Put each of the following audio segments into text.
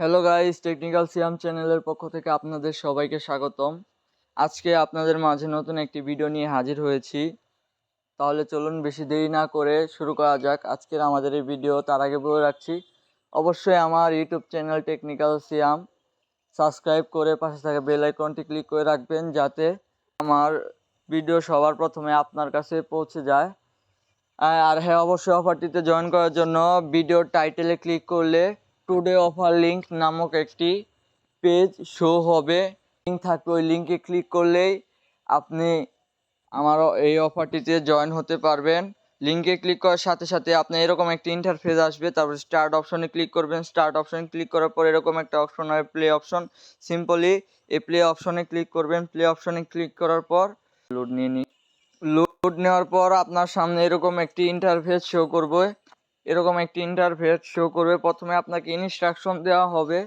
Hello guys, technical সিয়াম চ্যানেলের পক্ষ থেকে আপনাদের সবাইকে স্বাগতম। আজকে আপনাদের মাঝে নতুন একটি ভিডিও নিয়ে হাজির হয়েছি। তাহলে চলুন বেশি দেরি না করে শুরু করা যাক আজকের আমাদের এই ভিডিও। তার আগে বলে রাখছি, অবশ্যই আমার ইউটিউব চ্যানেল টেকনিক্যাল সিয়াম সাবস্ক্রাইব করে পাশে থাকা বেল আইকনটি ক্লিক করে রাখবেন, যাতে আমার ভিডিও সবার প্রথমে আপনার কাছে পৌঁছে যায়। আর হ্যাঁ, অবশ্যই অফারটিতে জয়েন করার জন্য ভিডিওর টাইটেলে ক্লিক করলে টুডে অফার লিঙ্ক নামক একটি পেজ শো হবে, লিঙ্ক থাকবে। ওই লিঙ্কে ক্লিক করলেই আপনি আমার এই অফারটিতে জয়েন হতে পারবেন। লিঙ্কে ক্লিক করার সাথে সাথে আপনি এরকম একটি ইন্টারফেস আসবে, তারপর স্টার্ট অপশনে ক্লিক করবেন। স্টার্ট অপশনে ক্লিক করার পর এরকম একটা অপশন হয় প্লে অপশন। সিম্পলি এই প্লে অপশনে ক্লিক করবেন। প্লে অপশনে ক্লিক করার পর লোড নেওয়ার পর আপনার সামনে এরকম একটি ইন্টারফেস শো করবে। প্রথমে আপনাকে ইনস্ট্রাকশন দেওয়া হবে,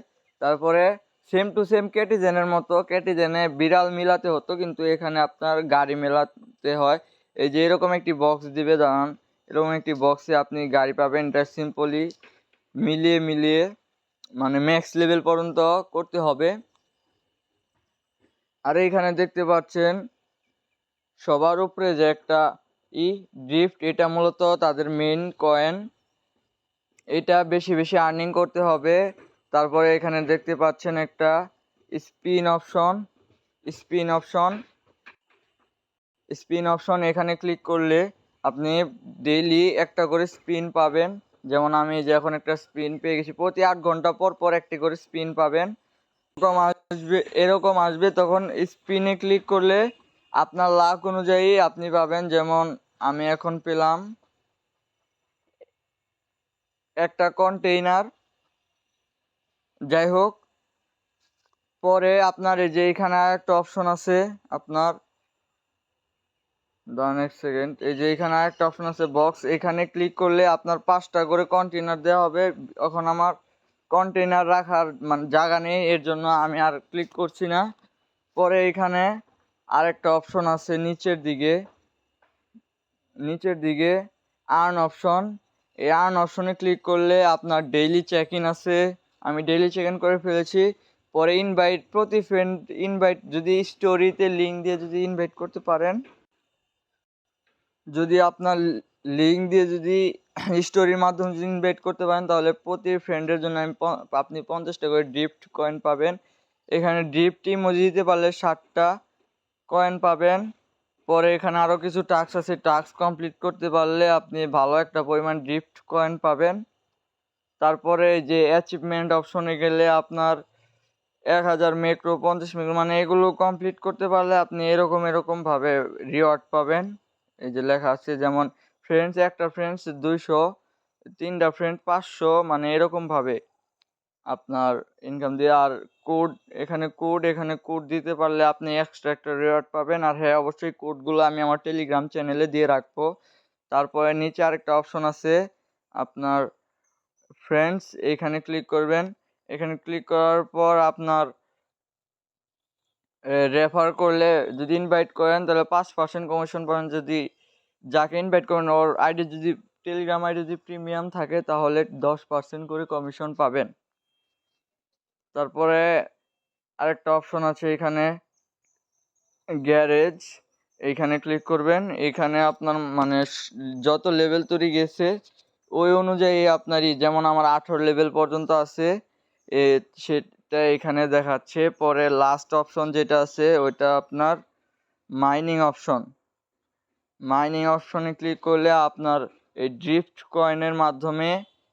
তারপরে সেম টু সেম ক্যাটিজেনের মতো, ক্যাটিজেনে বিড়াল মিলাতে হতো কিন্তু এখানে আপনার গাড়ি মেলাতে হয়। এই যে এরকম একটি বক্স দিবে, দাঁড়ান, এরকম একটি বক্সে আপনি গাড়ি পাবেন। এটা সিম্পলি মিলিয়ে মানে ম্যাক্স লেভেল পর্যন্ত করতে হবে। আর এইখানে দেখতে পাচ্ছেন সবার উপরে যে একটা ড্রিফট, এটা মূলত তাদের মেইন কয়েন। এটা বেশি বেশি আর্নিং করতে হবে। তারপরে এখানে দেখতে পাচ্ছেন একটা spin option spin option spin option এখানে ক্লিক করলে আপনি ডেইলি একটা করে স্পিন পাবেন। যেমন আমি যে এখন একটা স্পিন পেয়ে গেছি, প্রতি 8 ঘন্টা পর পর একটি করে স্পিন পাবেন। এরকম আসবে তখন স্পিনে ক্লিক করলে আপনার লাক অনুযায়ী আপনি পাবেন। যেমন আমি এখন পেলাম একটা কন্টেইনার। যাই হোক, পরে আপনার এই যে এখানে একটা অপশন আছে, আপনার দাঁড়ান এক সেকেন্ড, এই যে এখানে একটা অপশন আছে বক্স, এখানে ক্লিক করলে আপনার 5টা করে কন্টেইনার দেওয়া হবে। এখন আমার কন্টেইনার রাখার মানে জায়গা নেই, এর জন্য আমি আর ক্লিক করছি না। পরে এখানে আরেকটা অপশন আছে নিচের দিকে আর্ন অপশন। এই আর্ন অপশনে ক্লিক করলে আপনার ডেইলি চেক ইন আছে, আমি ডেইলি চেক ইন করে ফেলেছি। পরে প্রতি ফ্রেন্ড ইনভাইট, যদি স্টোরিতে লিঙ্ক দিয়ে যদি ইনভাইট করতে পারেন, যদি আপনার লিঙ্ক দিয়ে যদি স্টোরির মাধ্যমে যদি ইনভাইট করতে পারেন, তাহলে প্রতি ফ্রেন্ডের জন্য আপনি 50টা করে ড্রিফট কয়েন পাবেন। এখানে ড্রিফট ইমোজি দিতে পারলে 60টা কয়েন পাবেন। পরে এখানে আরও কিছু টাস্ক আছে, টাস্ক কমপ্লিট করতে পারলে আপনি ভালো একটা পরিমাণ ড্রিফট কয়েন পাবেন। তারপরে যে অ্যাচিভমেন্ট অপশনে গেলে আপনার 1000 ম্যাক্রো, 50 ম্যাক্রো, মানে এগুলো কমপ্লিট করতে পারলে আপনি এরকম ভাবে রিওয়ার্ড পাবেন। এই যে লেখা আছে, যেমন একটা ফ্রেন্ডস 200, 3টা ফ্রেন্ড 500, মানে এরকম ভাবে আপনার ইনকাম দিয়ে। আর এখানে কোড দিতে পারলে আপনি এক্সট্রা একটা রিওয়ার্ড পাবেন। আর হ্যাঁ, অবশ্যই কোডগুলো আমি আমার টেলিগ্রাম চ্যানেলে দিয়ে রাখবো। তারপরে নিচে আরেকটা অপশন আছে আপনার ফ্রেন্ডস, এখানে ক্লিক করবেন। এখানে ক্লিক করার পর আপনার রেফার করলে যদি ইনভাইট করেন তাহলে 5% কমিশন পাবেন। যদি যাকে ইনভাইট করেন ওর আইডি যদি টেলিগ্রাম আইডি যদি প্রিমিয়াম থাকে তাহলে 10% করে কমিশন পাবেন। তারপরে আরেকটা অপশন আছে এখানে গ্যারেজ, এইখানে ক্লিক করবেন। এখানে আপনার মানে যত লেভেল তৈরি গেছে ওই অনুযায়ী আপনারই, যেমন আমার 18 লেভেল পর্যন্ত আছে সেটা এখানে দেখাচ্ছে। পরে লাস্ট অপশন যেটা আছে ওইটা আপনার মাইনিং অপশনে ক্লিক করলে আপনার এই ড্রিফট কয়েনের মাধ্যমে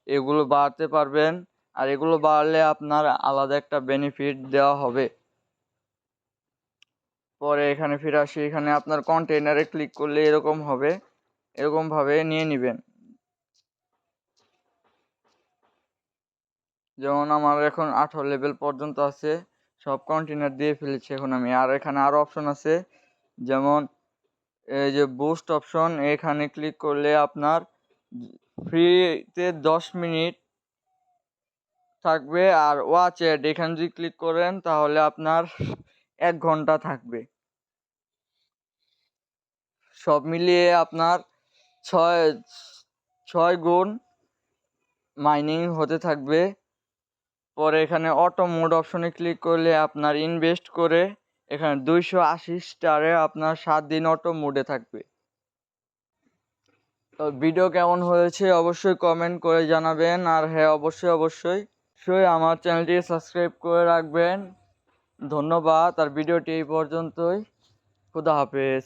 এগুলো বাড়তে পারবেন। আর এগুলো বাড়লে আপনার আলাদা একটা বেনিফিট দেওয়া হবে। পরে এখানে ফিরে আসি, এখানে আপনার কন্টেইনারে ক্লিক করলে এরকম ভাবে নিয়ে নেবেন। যেমন আমার এখন 18 লেভেল পর্যন্ত আছে, সব কন্টেইনার দিয়ে ফেলেছি এখন আমি। আর এখানে আরো অপশন আছে, যেমন এই যে বুস্ট অপশন, এখানে ক্লিক করলে আপনার ফ্রিতে 10 মিনিট থাকবে। আর ওয়াচ এড, এখানে যদি ক্লিক করেন তাহলে আপনার 1 ঘন্টা থাকবে। সব মিলিয়ে আপনার 6 গুণ মাইনিং হতে থাকবে পরে এখানে অটো মোড অপশনে ক্লিক করলে আপনার ইনভেস্ট করে এখানে 280 স্টারে আপনার 7 দিন অটো মোডে থাকবে। তো ভিডিও কেমন হয়েছে অবশ্যই কমেন্ট করে জানাবেন, আর হ্যাঁ অবশ্যই আমার চ্যানেলটি সাবস্ক্রাইব করে রাখবেন। ধন্যবাদ। আর ভিডিওটি এই পর্যন্তই। খুদা হাফেজ।